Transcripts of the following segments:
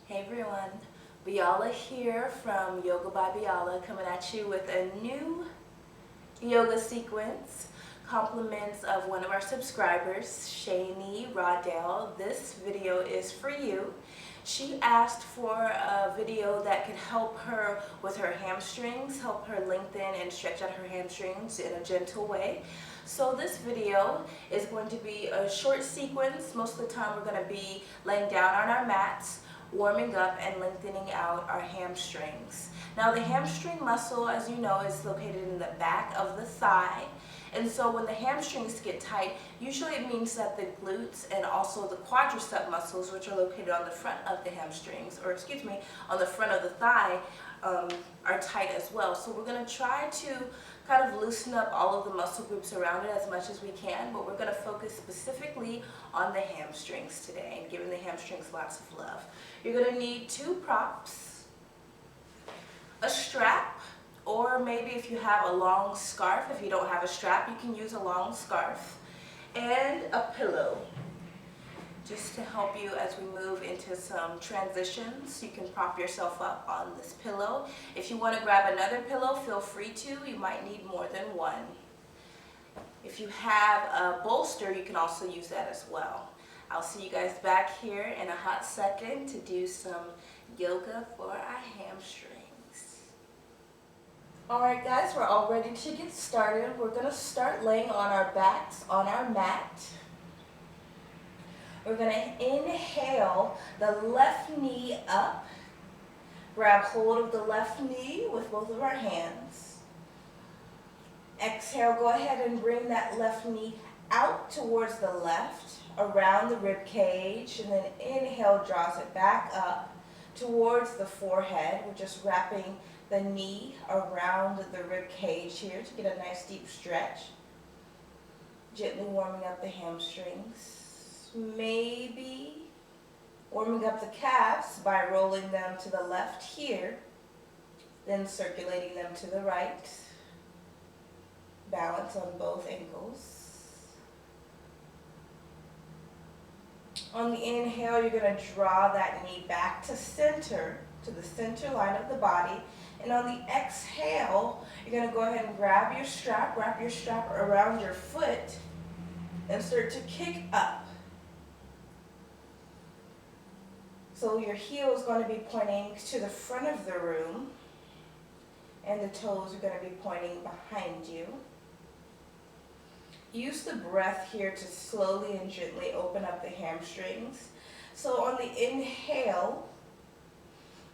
Hey everyone, Biala here from Yoga by Biala, coming at you with a new yoga sequence, compliments of one of our subscribers, Shani Rodell. This video is for you. She asked for a video that could help her with her hamstrings, help her lengthen and stretch out her hamstrings in a gentle way. So this video is going to be a short sequence. Most of the time we're going to be laying down on our mats, warming up and lengthening out our hamstrings. Now the hamstring muscle, as you know, is located in the back of the thigh. And so when the hamstrings get tight, usually it means that the glutes and also the quadricep muscles, which are located on the front of the hamstrings, or excuse me, on the front of the thigh, are tight as well. So we're going to try to kind of loosen up all of the muscle groups around it as much as we can, but we're going to focus specifically on the hamstrings today and giving the hamstrings lots of love. You're going to need 2 props, a strap, or maybe if you have a long scarf. If you don't have a strap, you can use a long scarf, and a pillow, just to help you as we move into some transitions. You can prop yourself up on this pillow. If you want to grab another pillow, feel free to. You might need more than one. If you have a bolster, you can also use that as well. I'll see you guys back here in a hot second to do some yoga for our hamstrings. Alright guys, we're all ready to get started. We're going to start laying on our backs on our mat. We're going to inhale the left knee up. Grab hold of the left knee with both of our hands. Exhale, go ahead and bring that left knee out towards the left, around the rib cage, and then inhale draws it back up towards the forehead. We're just wrapping the knee around the rib cage here to get a nice deep stretch. Gently warming up the hamstrings. Maybe warming up the calves by rolling them to the left here, then circulating them to the right. Balance on both ankles. On the inhale, you're going to draw that knee back to center, to the center line of the body. And on the exhale, you're going to go ahead and grab your strap, wrap your strap around your foot, and start to kick up. So your heel is going to be pointing to the front of the room, and the toes are going to be pointing behind you. Use the breath here to slowly and gently open up the hamstrings. So on the inhale,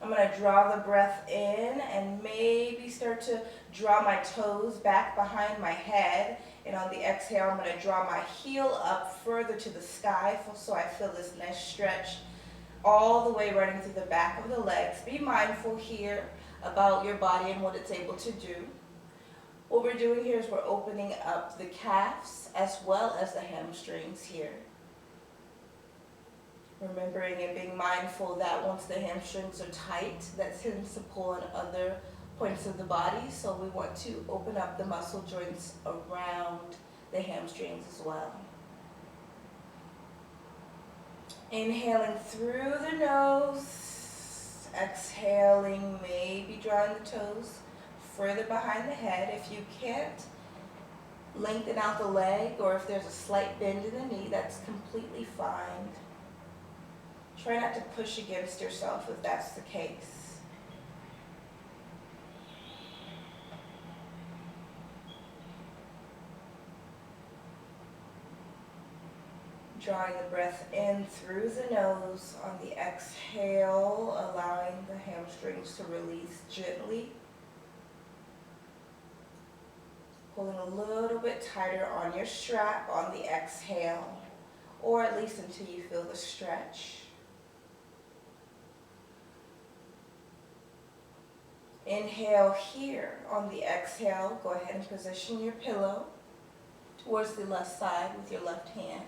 I'm going to draw the breath in and maybe start to draw my toes back behind my head. And on the exhale, I'm going to draw my heel up further to the sky so I feel this nice stretch all the way running through the back of the legs. Be mindful here about your body and what it's able to do. What we're doing here is we're opening up the calves as well as the hamstrings here. Remembering and being mindful that once the hamstrings are tight, that tends to pull on other points of the body. So we want to open up the muscle joints around the hamstrings as well. Inhaling through the nose, exhaling, maybe drawing the toes further behind the head. If you can't lengthen out the leg, or if there's a slight bend in the knee, that's completely fine. Try not to push against yourself if that's the case. Drawing the breath in through the nose. On the exhale, allowing the hamstrings to release gently. Pulling a little bit tighter on your strap on the exhale, or at least until you feel the stretch. Inhale here. On the exhale, go ahead and position your pillow towards the left side with your left hand.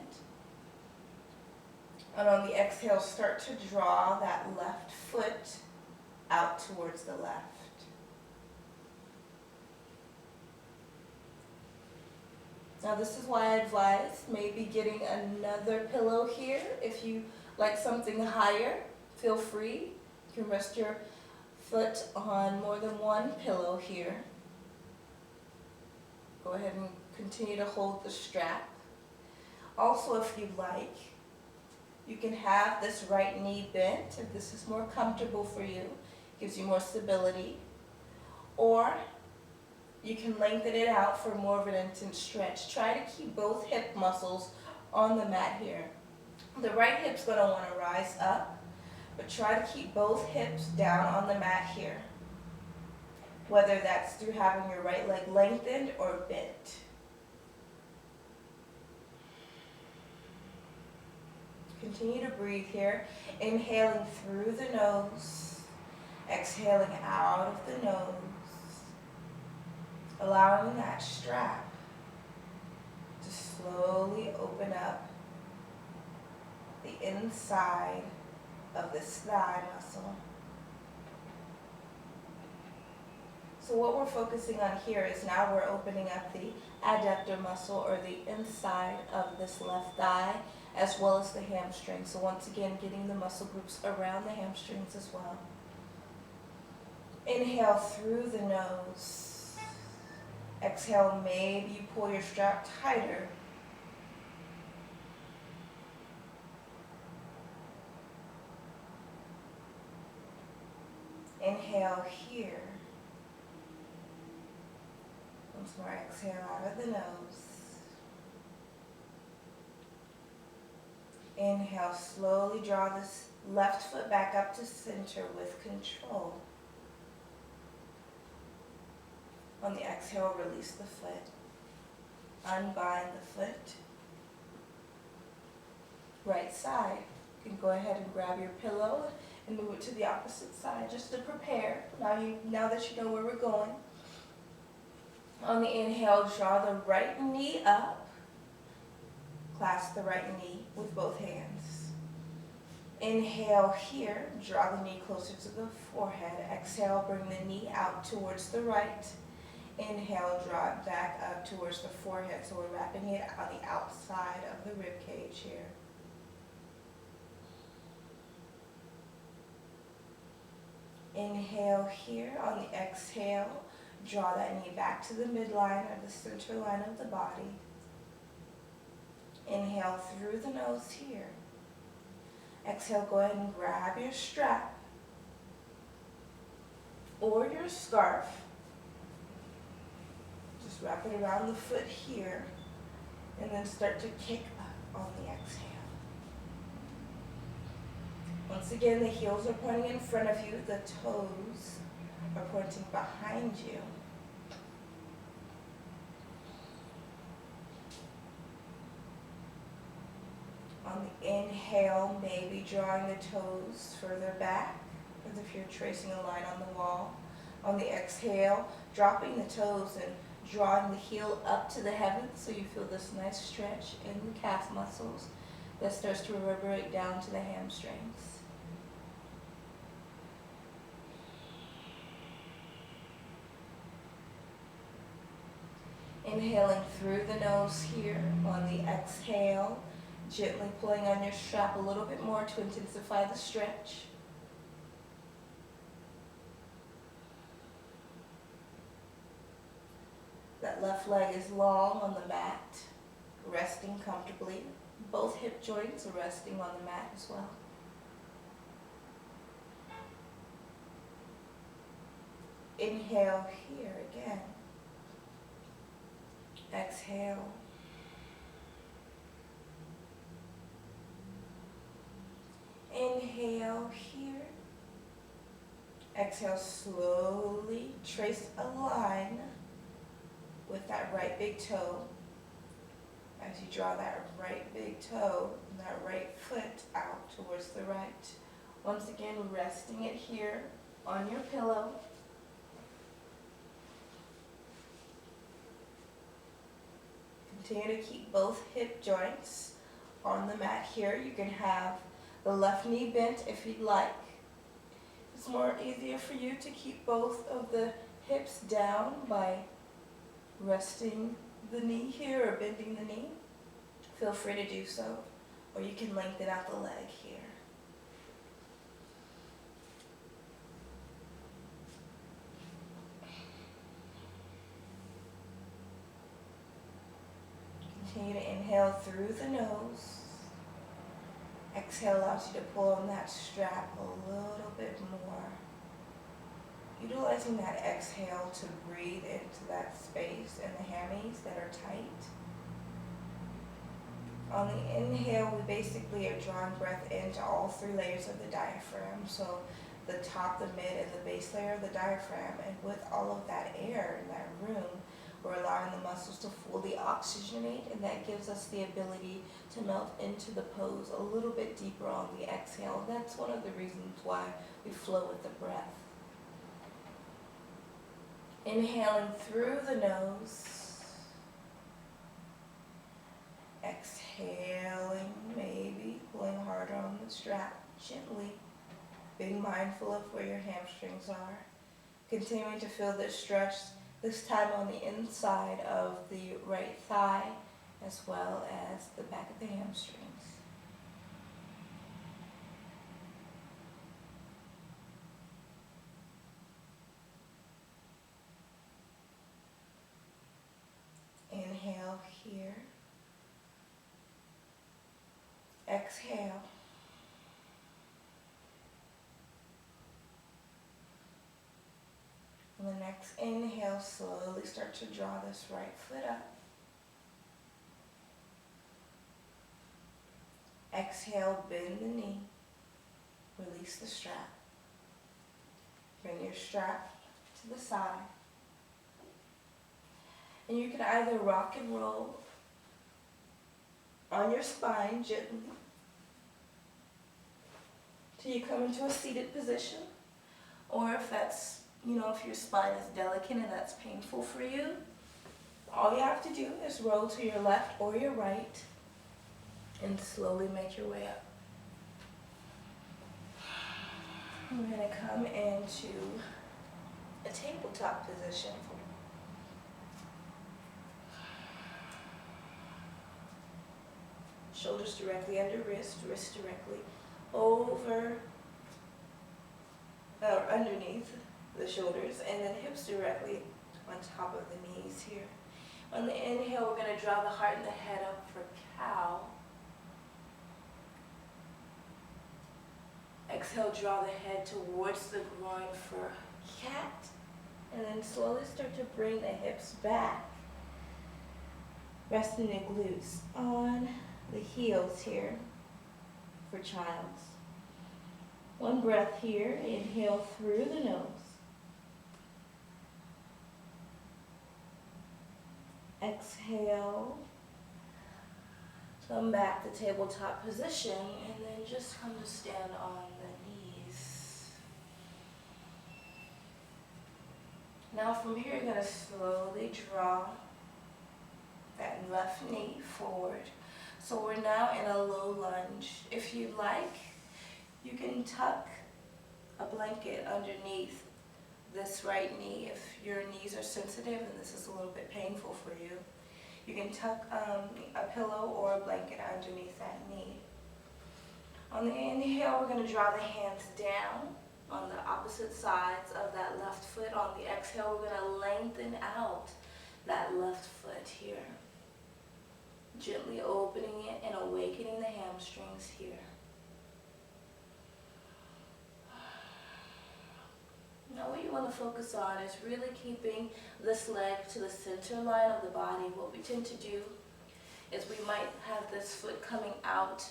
And on the exhale, start to draw that left foot out towards the left. Now this is why I advise maybe getting another pillow here if you like something higher. Feel free. You can rest your foot on more than one pillow here. Go ahead and continue to hold the strap. Also, if you'd like, you can have this right knee bent if this is more comfortable for you, gives you more stability. Or you can lengthen it out for more of an intense stretch. Try to keep both hip muscles on the mat here. The right hip's going to want to rise up, but try to keep both hips down on the mat here, whether that's through having your right leg lengthened or bent. Continue to breathe here, inhaling through the nose, exhaling out of the nose, allowing that strap to slowly open up the inside of this thigh muscle. So what we're focusing on here is now we're opening up the adductor muscle, or the inside of this left thigh, as well as the hamstring. So once again, getting the muscle groups around the hamstrings as well. Inhale through the nose. Exhale, maybe you pull your strap tighter. Inhale here. Once more, exhale out of the nose. Inhale, slowly draw this left foot back up to center with control. On the exhale, release the foot. Unbind the foot. Right side. You can go ahead and grab your pillow and move it to the opposite side just to prepare. Now that you know where we're going. On the inhale, draw the right knee up. Clasp the right knee with both hands. Inhale here, draw the knee closer to the forehead. Exhale, bring the knee out towards the right. Inhale, draw it back up towards the forehead. So we're wrapping it on the outside of the rib cage here. Inhale here. On the exhale, draw that knee back to the midline or the center line of the body. Inhale through the nose here. Exhale, go ahead and grab your strap or your scarf. Just wrap it around the foot here and then start to kick up on the exhale. Once again, the heels are pointing in front of you, the toes are pointing behind you. On the inhale, maybe drawing the toes further back, as if you're tracing a line on the wall. On the exhale, dropping the toes and drawing the heel up to the heavens so you feel this nice stretch in the calf muscles that starts to reverberate down to the hamstrings. Inhaling through the nose here. On the exhale, gently pulling on your strap a little bit more to intensify the stretch. That left leg is long on the mat, resting comfortably. Both hip joints are resting on the mat as well. Inhale here again. Exhale. Inhale here. Exhale, slowly trace a line with that right big toe. As you draw that right big toe and that right foot out towards the right. Once again, resting it here on your pillow. Continue to keep both hip joints on the mat here. You can have the left knee bent if you'd like. It's more easier for you to keep both of the hips down by resting the knee here or bending the knee. Feel free to do so, or you can lengthen out the leg here. Continue to inhale through the nose. Exhale allows you to pull on that strap a little bit more. Utilizing that exhale to breathe into that space and the hammies that are tight. On the inhale, we basically are drawing breath into all three layers of the diaphragm. So the top, the mid, and the base layer of the diaphragm. And with all of that air in that room, we're allowing the muscles to fully oxygenate, and that gives us the ability to melt into the pose a little bit deeper on the exhale. And that's one of the reasons why we flow with the breath. Inhaling through the nose. Exhaling, maybe pulling harder on the strap, gently. Being mindful of where your hamstrings are. Continuing to feel this stretch, this time on the inside of the right thigh, as well as the back of the hamstrings. Inhale here. Exhale. On the next inhale, slowly start to draw this right foot up. Exhale, bend the knee. Release the strap. Bring your strap to the side. And you can either rock and roll on your spine gently till you come into a seated position, or if that's, if your spine is delicate and that's painful for you, all you have to do is roll to your left or your right and slowly make your way up. We're going to come into a tabletop position. Shoulders directly under wrist, wrist directly over or underneath the shoulders, and then hips directly on top of the knees here. On the inhale, we're going to draw the heart and the head up for cow. Exhale, draw the head towards the groin for cat, and then slowly start to bring the hips back, resting the glutes on the heels here for child's. One breath here. Inhale through the nose. Exhale. Come back to tabletop position, and then just come to stand on the knees. Now from here, you're going to slowly draw that left knee forward. So we're now in a low lunge. If you'd like, you can tuck a blanket underneath this right knee if your knees are sensitive and this is a little bit painful for you. You can tuck a pillow or a blanket underneath that knee. On the inhale, we're going to draw the hands down on the opposite sides of that left foot. On the exhale, we're going to lengthen out that left foot here. Gently opening it and awakening the hamstrings here. Now what you want to focus on is really keeping this leg to the center line of the body. What we tend to do is we might have this foot coming out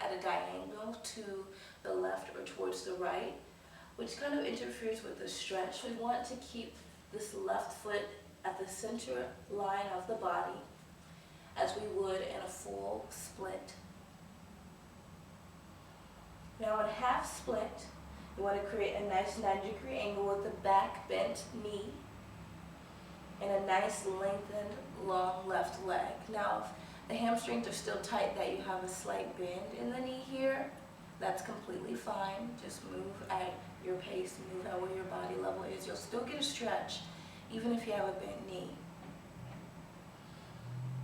at a diagonal to the left or towards the right, which kind of interferes with the stretch. We want to keep this left foot at the center line of the body as we would in a full split. Now in half split, you want to create a nice 90-degree angle with the back bent knee and a nice lengthened long left leg. Now if the hamstrings are still tight, that you have a slight bend in the knee here, that's completely fine. Just move at your pace, move at where your body level is. You'll still get a stretch even if you have a bent knee.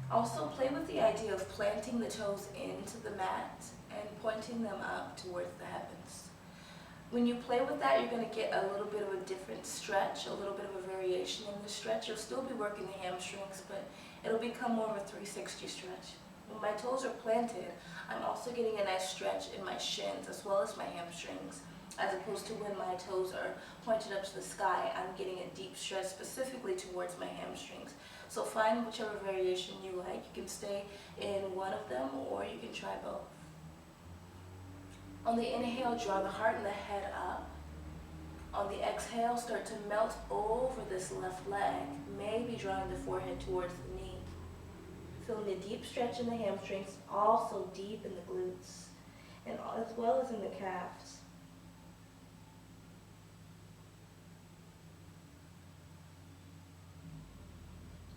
Also play with the idea of planting the toes into the mat and pointing them up towards the heavens. When you play with that, you're going to get a little bit of a different stretch, a little bit of a variation in the stretch. You'll still be working the hamstrings, but it'll become more of a 360 stretch. When my toes are planted, I'm also getting a nice stretch in my shins as well as my hamstrings, as opposed to when my toes are pointed up to the sky, I'm getting a deep stretch specifically towards my hamstrings. So find whichever variation you like. You can stay in one of them or you can try both. On the inhale, draw the heart and the head up. On the exhale, start to melt over this left leg, maybe drawing the forehead towards the knee. Feeling a deep stretch in the hamstrings, also deep in the glutes, and as well as in the calves.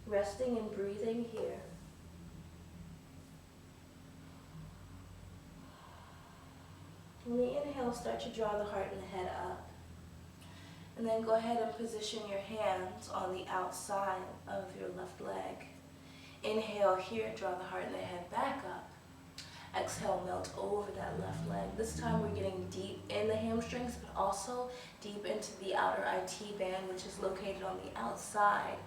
Resting and breathing here. On the inhale, start to draw the heart and the head up. And then go ahead and position your hands on the outside of your left leg. Inhale here, draw the heart and the head back up. Exhale, melt over that left leg. This time we're getting deep in the hamstrings, but also deep into the outer IT band, which is located on the outside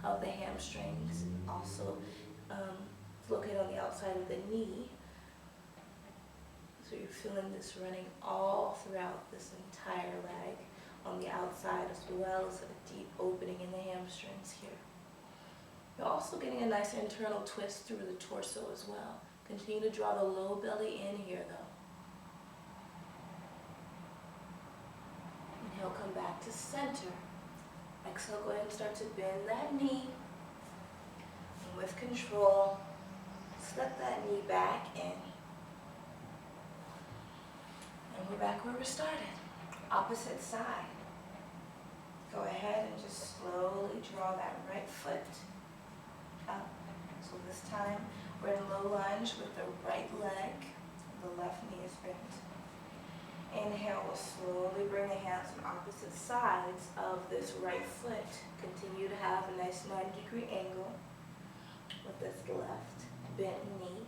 of the hamstrings. Also, it's located on the outside of the knee. So you're feeling this running all throughout this entire leg, on the outside as well as a deep opening in the hamstrings here. You're also getting a nice internal twist through the torso as well. Continue to draw the low belly in here though. Inhale, come back to center. Exhale, go ahead and start to bend that knee. And with control, step that knee back in. And we're back where we started. Opposite side. Go ahead and just slowly draw that right foot up. So this time we're in low lunge with the right leg. The left knee is bent. Inhale, we'll slowly bring the hands on opposite sides of this right foot. Continue to have a nice 90-degree angle with this left bent knee.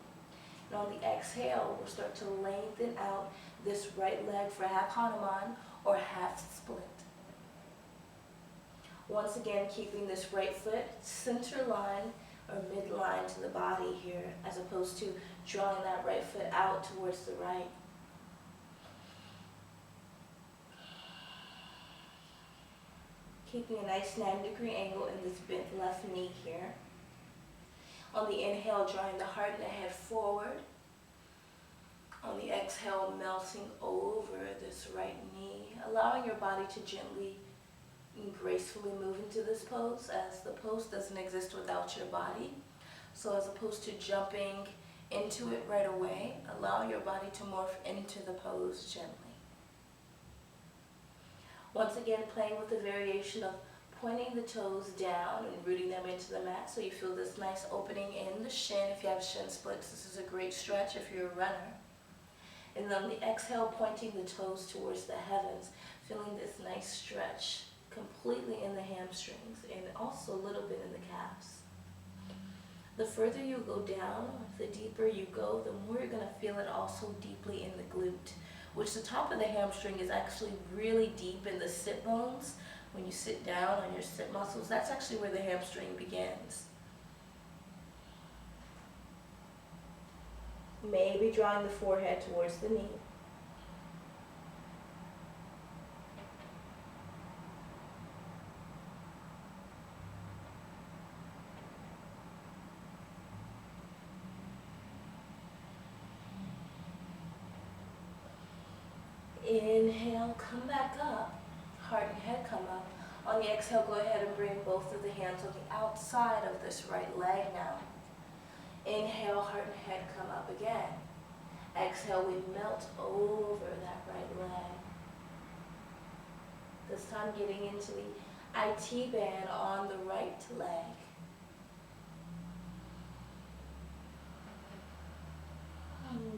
And on the exhale, we'll start to lengthen out this right leg for half Hanuman or half split. Once again, keeping this right foot center line or midline to the body here, as opposed to drawing that right foot out towards the right. Keeping a nice 90-degree angle in this bent left knee here. On the inhale, drawing the heart and the head forward. On the exhale, melting over this right knee, allowing your body to gently and gracefully move into this pose, as the pose doesn't exist without your body. So as opposed to jumping into it right away, allow your body to morph into the pose gently. Once again, playing with the variation of pointing the toes down and rooting them into the mat, so you feel this nice opening in the shin. If you have shin splits, this is a great stretch if you're a runner. And then on the exhale, pointing the toes towards the heavens, feeling this nice stretch completely in the hamstrings and also a little bit in the calves. The further you go down, the deeper you go, the more you're going to feel it also deeply in the glute, which the top of the hamstring is actually really deep in the sit bones. When you sit down on your sit muscles, that's actually where the hamstring begins. Maybe drawing the forehead towards the knee. Inhale, come back up. Heart and head come up. On the exhale, go ahead and bring both of the hands on the outside of this right leg now. Inhale, heart and head come up again. Exhale, we melt over that right leg. This time getting into the IT band on the right leg.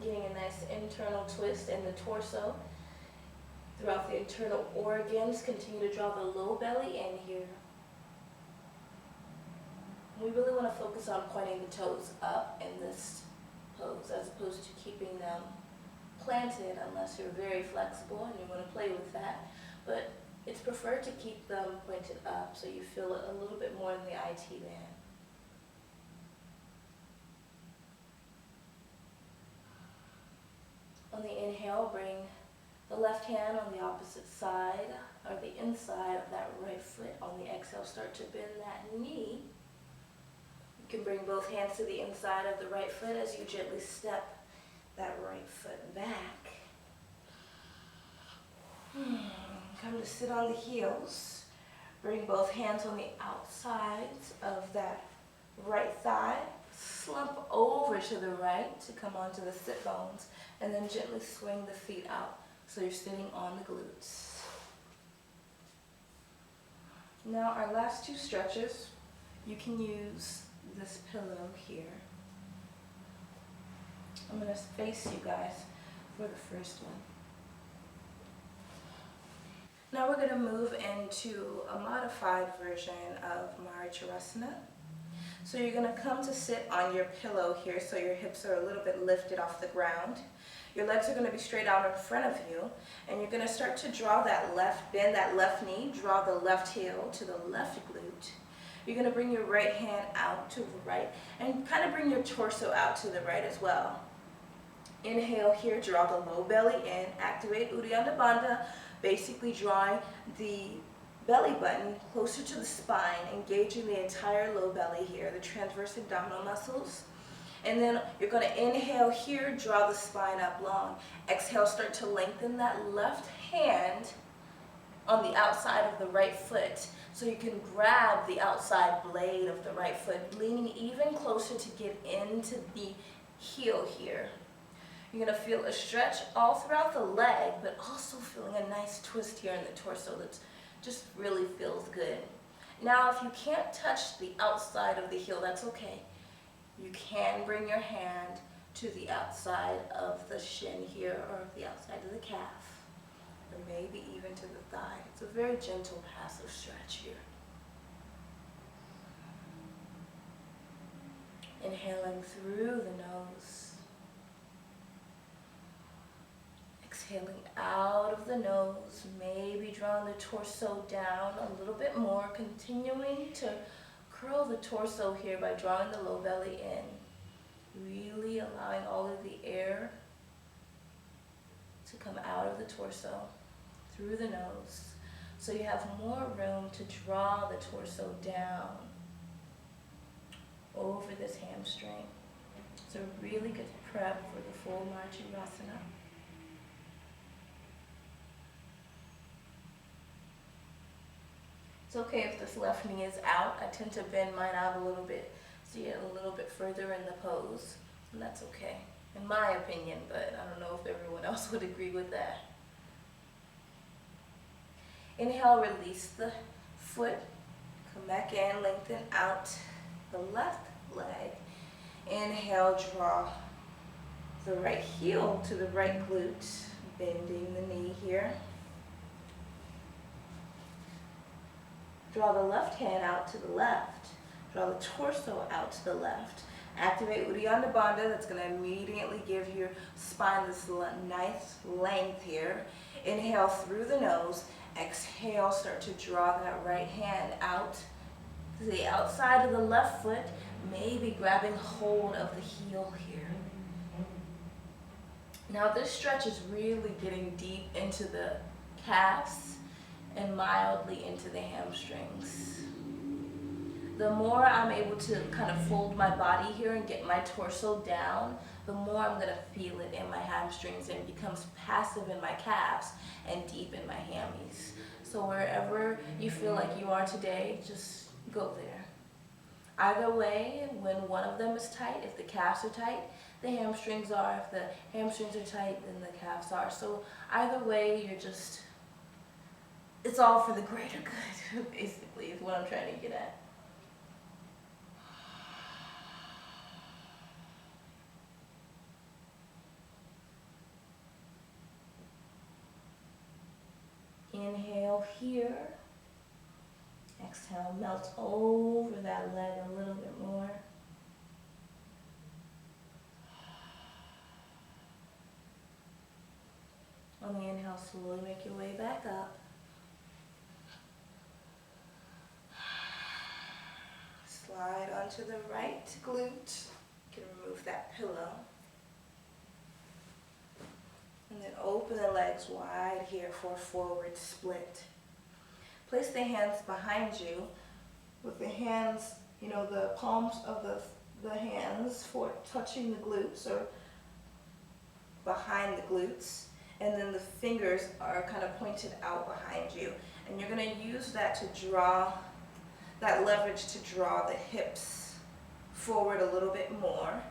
Getting a nice internal twist in the torso. Throughout the internal organs, continue to draw the low belly in here. We really want to focus on pointing the toes up in this pose as opposed to keeping them planted unless you're very flexible and you want to play with that. But it's preferred to keep them pointed up so you feel it a little bit more in the IT band. the inhale, bring the left hand on the opposite side, or the inside of that right foot. On the exhale, start to bend that knee. You can bring both hands to the inside of the right foot as you gently step that right foot back. Come to sit on the heels. Bring both hands on the outsides of that right thigh. Slump over to the right to come onto the sit bones, and then gently swing the feet out so you're sitting on the glutes. Now our last two stretches, you can use this pillow here. I'm going to face you guys for the first one. Now we're going to move into a modified version of Maricharasana. So you're going to come to sit on your pillow here so your hips are a little bit lifted off the ground. Your legs are going to be straight out in front of you, and you're going to start to draw that left, bend that left knee, draw the left heel to the left glute. You're going to bring your right hand out to the right and kind of bring your torso out to the right as well. Inhale here, draw the low belly in, activate Uddiyana Bandha, basically drawing the belly button closer to the spine, engaging the entire low belly here, the transverse abdominal muscles. And then you're going to inhale here, draw the spine up long. Exhale, start to lengthen that left hand on the outside of the right foot. So you can grab the outside blade of the right foot, leaning even closer to get into the heel here. You're going to feel a stretch all throughout the leg, but also feeling a nice twist here in the torso that just really feels good. Now, if you can't touch the outside of the heel, that's okay. You can bring your hand to the outside of the shin here, or the outside of the calf, or maybe even to the thigh. It's a very gentle, passive stretch here. Inhaling through the nose. Exhaling out of the nose, maybe drawing the torso down a little bit more, continuing to curl the torso here by drawing the low belly in, really allowing all of the air to come out of the torso through the nose, so you have more room to draw the torso down over this hamstring. It's a really good prep for the full Maricharasana. It's okay if this left knee is out. I tend to bend mine out a little bit so you get a little bit further in the pose, and that's okay, in my opinion, but I don't know if everyone else would agree with that. Inhale, release the foot, come back in, lengthen out the left leg. Inhale, draw the right heel to the right glute, bending the knee here. Draw the left hand out to the left. Draw the torso out to the left. Activate Uddiyana Bandha. That's going to immediately give your spine this nice length here. Inhale through the nose. Exhale, start to draw that right hand out to the outside of the left foot, maybe grabbing hold of the heel here. Now this stretch is really getting deep into the calves and mildly into the hamstrings. The more I'm able to kind of fold my body here and get my torso down, the more I'm going to feel it in my hamstrings, and it becomes passive in my calves and deep in my hammies. So wherever you feel like you are today, just go there. Either way, when one of them is tight, if the calves are tight, the hamstrings are. If the hamstrings are tight, then the calves are. So either way, you're just, it's all for the greater good, basically, is what I'm trying to get at. Inhale here. Exhale, melt over that leg a little bit more. On the inhale, slowly make your way back up. Slide onto the right glute. You can remove that pillow. open the legs wide here for a forward split. Place the hands behind you with the hands, the palms of the hands for touching the glutes or behind the glutes. And then the fingers are kind of pointed out behind you. And you're going to use that to draw, that leverage to draw the hips forward a little bit more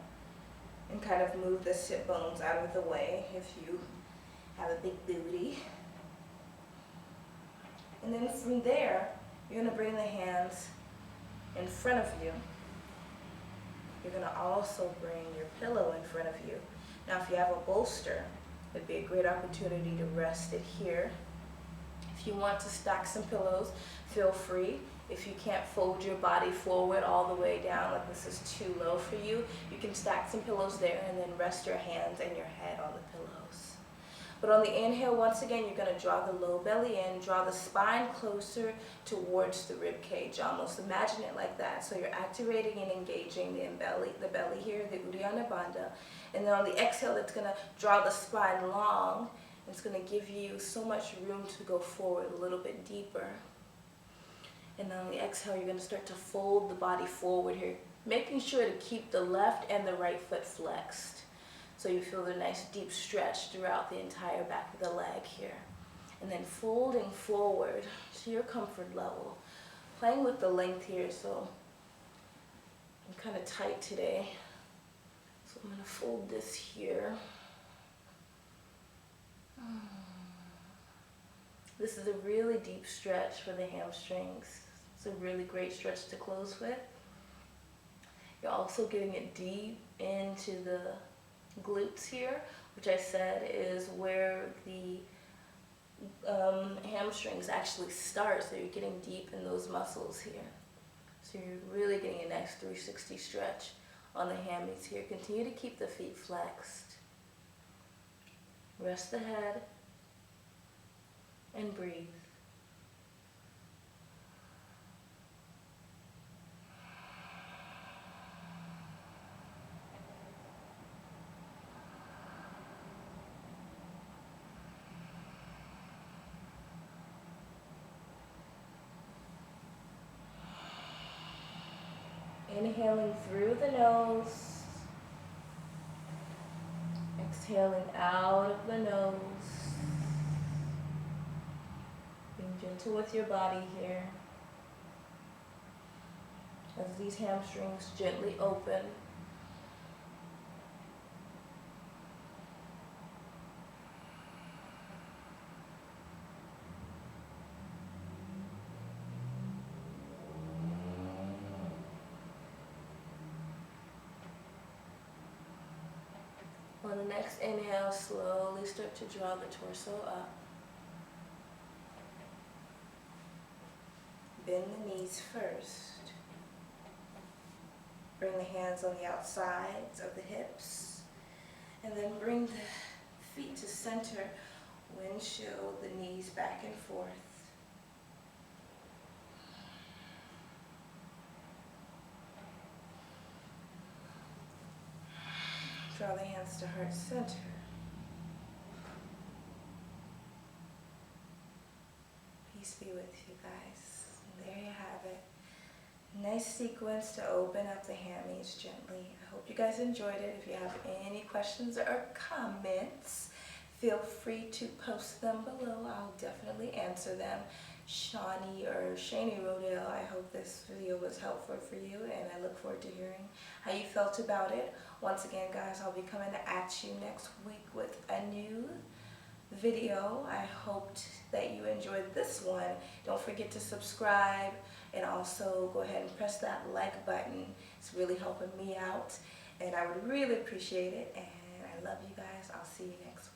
and kind of move the hip bones out of the way if you have a big booty. And then from there, you're going to bring the hands in front of you. You're going to also bring your pillow in front of you. Now if you have a bolster, it'd be a great opportunity to rest it here. If you want to stack some pillows, feel free. If you can't fold your body forward all the way down, like this is too low for you, you can stack some pillows there and then rest your hands and your head on the pillows. But on the inhale, once again, you're going to draw the low belly in, draw the spine closer towards the rib cage, almost. Imagine it like that. So you're activating and engaging the belly here, the Uddiyana Bandha. And then on the exhale, it's going to draw the spine long. It's going to give you so much room to go forward a little bit deeper. And then on the exhale, you're going to start to fold the body forward here, making sure to keep the left and the right foot flexed. So you feel the nice deep stretch throughout the entire back of the leg here. And then folding forward to your comfort level. Playing with the length here, so I'm kind of tight today. So I'm going to fold this here. This is a really deep stretch for the hamstrings. It's a really great stretch to close with. You're also getting it deep into the glutes here, which I said is where the hamstrings actually start. So you're getting deep in those muscles here. So you're really getting a nice 360 stretch on the hammies here. Continue to keep the feet flexed. Rest the head and breathe. Inhaling through the nose, exhaling out of the nose, being gentle with your body here as these hamstrings gently open. On the next inhale, slowly start to draw the torso up. Bend the knees first. Bring the hands on the outsides of the hips. And then bring the feet to center. Windshield the knees back and forth. Draw the hands to heart center. Peace be with you guys. And there you have it. Nice sequence to open up the hammies gently. I hope you guys enjoyed it. If you have any questions or comments, feel free to post them below. I'll definitely answer them. Shani Rodale, I hope this video was helpful for you, and I look forward to hearing how you felt about it. Once again, guys, I'll be coming at you next week with a new video. I hoped that you enjoyed this one. Don't forget to subscribe and also go ahead and press that like button. It's really helping me out, and I would really appreciate it. And I love you guys. I'll see you next week.